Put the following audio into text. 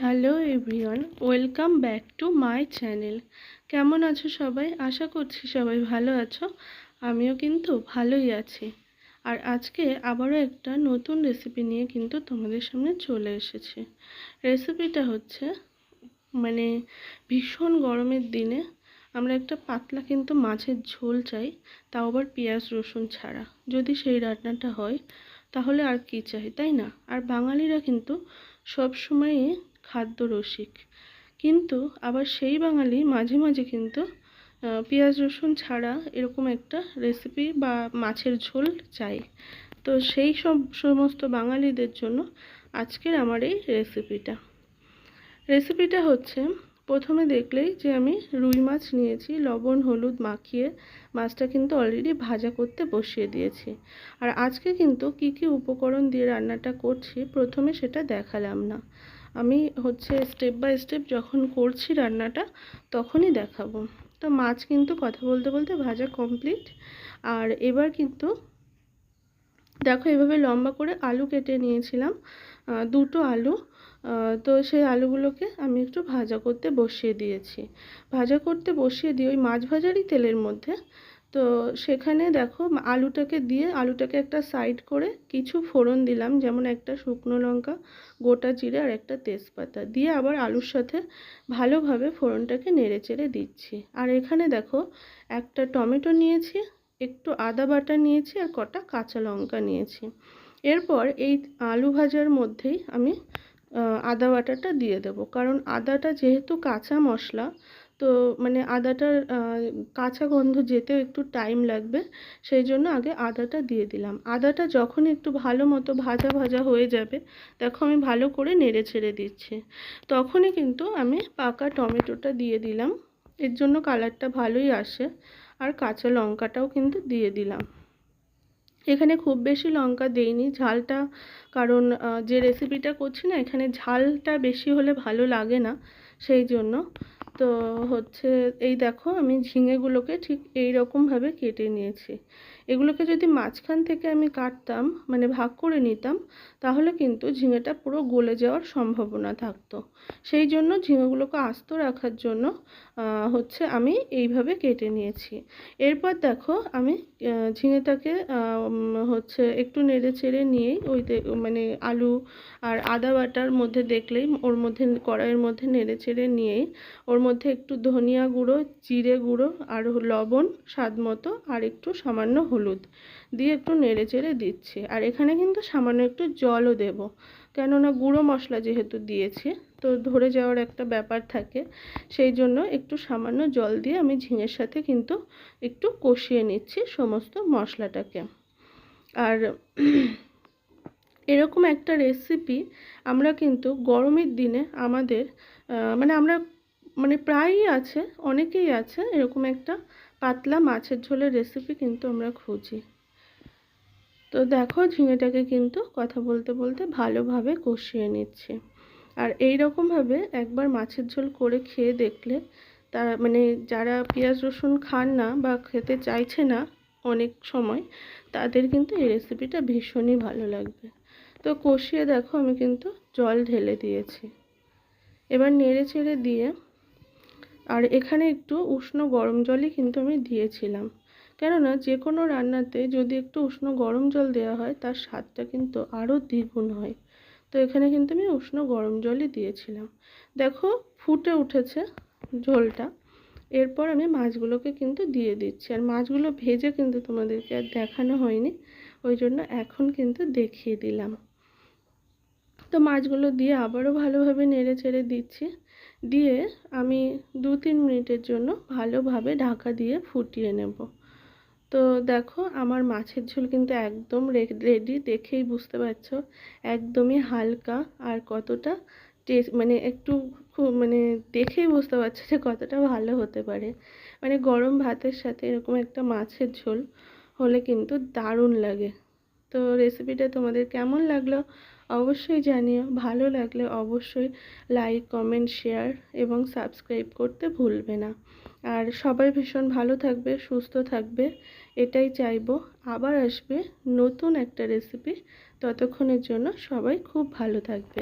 Hello everyone, welcome back to my channel. কেমন আছো সবাই? আশা করছি সবাই ভালো আছো। আমিও কিন্তু ভালোই আছি। আর আজকে আবারও একটা নতুন রেসিপি নিয়ে কিন্তু তোমাদের সামনে চলে এসেছি। রেসিপিটা হচ্ছে মানে ভীষণ গরমের দিনে আমরা একটা পাতলা কিন্তু মাছের ঝোল চাই, তাও আবার পেঁয়াজ রসুন ছাড়া। যদি সেই রান্নাটা হয় তাহলে আর কি চাই, তাই না? আর বাঙালিরা কিন্তু সবসময়ই খাদ্য রসিক, কিন্তু আবার সেই বাঙালি মাঝে মাঝে কিন্তু পেঁয়াজ রসুন ছাড়া এরকম একটা রেসিপি বা মাছের ঝোল চাই। তো সেই সমস্ত বাঙালিদের জন্য আজকের আমার এই রেসিপিটা হচ্ছে, প্রথমে দেখলেই যে আমি রুই মাছ নিয়েছি, লবণ হলুদ মাখিয়ে মাছটা কিন্তু অলরেডি ভাজা করতে বসিয়ে দিয়েছি। আর আজকে কিন্তু কি কি উপকরণ দিয়ে রান্নাটা করছি প্রথমে সেটা দেখালাম না। আমি হচ্ছে স্টেপ বাই স্টেপ যখন করছি রান্নাটা তখনই দেখাবো। তো মাছ কিন্তু কথা বলতে বলতে ভাজা কমপ্লিট। আর এবার কিন্তু দেখো, এভাবে লম্বা করে আলু কেটে নিয়েছিলাম, দুটো আলু। তো সেই আলুগুলোকে আমি একটু ভাজা করতে বসিয়ে দিয়েছি। ভাজা করতে বসিয়ে দিয়ে ওই মাছ ভাজারই তেলের মধ্যে, তো সেখানে দেখো আলুটাকে দিয়ে আলুটাকে একটা সাইড করে কিছু ফোড়ন দিলাম, যেমন একটা শুকনো লঙ্কা, গোটা জিরে আর একটা তেজপাতা দিয়ে আবার আলুর সাথে ভালোভাবে ফোড়নটাকে নেড়ে চেড়ে দিচ্ছি। আর এখানে দেখো একটা টমেটো নিয়েছি, একটু আদা বাটা নিয়েছি আর কটা কাঁচা লঙ্কা নিয়েছি। এরপর এই আলু ভাজার মধ্যেই আমি আদা বাটাটা দিয়ে দেব, কারণ আদাটা যেহেতু কাঁচা মশলা, তো মানে আদাটার কাঁচা গন্ধ যেতেও একটু টাইম লাগবে, সেই জন্য আগে আদাটা দিয়ে দিলাম। আদাটা যখন একটু ভালো মতো ভাজা ভাজা হয়ে যাবে, দেখো আমি ভালো করে নেড়ে ছেড়ে দিচ্ছি, তখনই কিন্তু আমি পাকা টমেটোটা দিয়ে দিলাম। এর জন্য কালারটা ভালোই আসে। আর কাঁচা লঙ্কাটাও কিন্তু দিয়ে দিলাম। এখানে খুব বেশি লঙ্কা দেইনি ঝালটা, কারণ যে রেসিপিটা করছি না, এখানে ঝালটা বেশি হলে ভালো লাগে না, সেই জন্য। তো হচ্ছে এই দেখো আমি ঝিঙেগুলোকে ঠিক এই রকমভাবে কেটে নিয়েছি। এগুলোকে যদি মাঝখান থেকে আমি কাটতাম, মানে ভাগ করে নিতাম, তাহলে কিন্তু ঝিঙেটা পুরো গলে যাওয়ার সম্ভাবনা থাকতো। সেই জন্য ঝিঙেগুলোকে আস্ত রাখার জন্য হচ্ছে আমি এইভাবে কেটে নিয়েছি। এরপর দেখো আমি ঝিঙেটাকে হচ্ছে একটু নেড়ে চেড়ে নিয়েই ওই মানে আলু আর আদা বাটার মধ্যে দেখলেই ওর মধ্যে কড়াইয়ের মধ্যে নেড়ে চেড়ে নিয়েই ওর মধ্যে একটু ধনিয়া গুঁড়ো, জিরে গুঁড়ো আর লবণ স্বাদ মতো আর একটু সামান্য হলুদ দিয়ে একটু নেড়ে চেড়ে দিচ্ছি। আর এখানে কিন্তু সামান্য একটু জলও দেব, কেননা গুঁড়ো মশলা যেহেতু দিয়েছি তো ধরে যাওয়ার একটা ব্যাপার থাকে, সেই জন্য একটু সামান্য জল দিয়ে আমি ঝিঙের সাথে কিন্তু একটু কষিয়ে নিচ্ছি সমস্ত মশলাটাকে। আর এরকম একটা রেসিপি আমরা কিন্তু গরমের দিনে আমাদের আমরা প্রায়ই আছে, অনেকেই আছে এরকম একটা পাতলা মাছের ঝোলের রেসিপি কিন্তু আমরা খুঁজি। তো দেখো ঝিঙেটাকে কিন্তু কথা বলতে বলতে ভালোভাবে কষিয়ে নিচ্ছে। আর এই রকমভাবে একবার মাছের ঝোল করে খেয়ে দেখলে, তারা যারা পেঁয়াজ রসুন খান না বা খেতে চাইছে না অনেক সময়, তাদের কিন্তু এই রেসিপিটা ভীষণই ভালো লাগবে। তো কষিয়ে দেখো আমি কিন্তু জল ঢেলে দিয়েছি। এবার নেড়ে চেড়ে দিয়ে, আর এখানে একটু উষ্ণ গরম জলই কিন্তু আমি দিয়েছিলাম, কেননা যে কোনো রান্নাতে যদি একটু উষ্ণ গরম জল দেওয়া হয় তার স্বাদটা কিন্তু আরও দ্বিগুণ হয়। তো এখানে কিন্তু আমি উষ্ণ গরম জলই দিয়েছিলাম। দেখো ফুটে উঠেছে ঝোলটা। এরপর আমি মাছগুলোকে কিন্তু দিয়ে দিচ্ছি। আর মাছগুলো ভেজে কিন্তু তোমাদেরকে আর দেখানো হয়নি, ওই জন্য এখন কিন্তু দেখিয়ে দিলাম। তো মাছগুলো দিয়ে আবারও ভালোভাবে নেড়ে চেড়ে দিচ্ছি, দিয়ে আমি 2-3 মিনিটের জন্য ভালোভাবে ঢাকা দিয়ে ফুটিয়ে নেব। তো দেখো আমার মাছের ঝোল কিন্তু একদম রেডি, দেখেই বুঝতে পারছো একদমই হালকা আর কতটা টেস্ট, একটু খুব দেখেই বুঝতে পারছো যে কতটা ভালো হতে পারে। গরম ভাতের সাথে এরকম একটা মাছের ঝোল হলে কিন্তু দারুণ লাগে। তো রেসিপিটা তোমাদের কেমন লাগলো অবশ্যই জানিও। ভালো লাগলে অবশ্যই লাইক, কমেন্ট, শেয়ার এবং সাবস্ক্রাইব করতে ভুলবে না। আর সবাই ভীষণ ভালো থাকবে, সুস্থ থাকবে, এটাই চাইবো। আবার আসবে নতুন একটা রেসিপি, ততক্ষণের জন্য সবাই খুব ভালো থাকবে।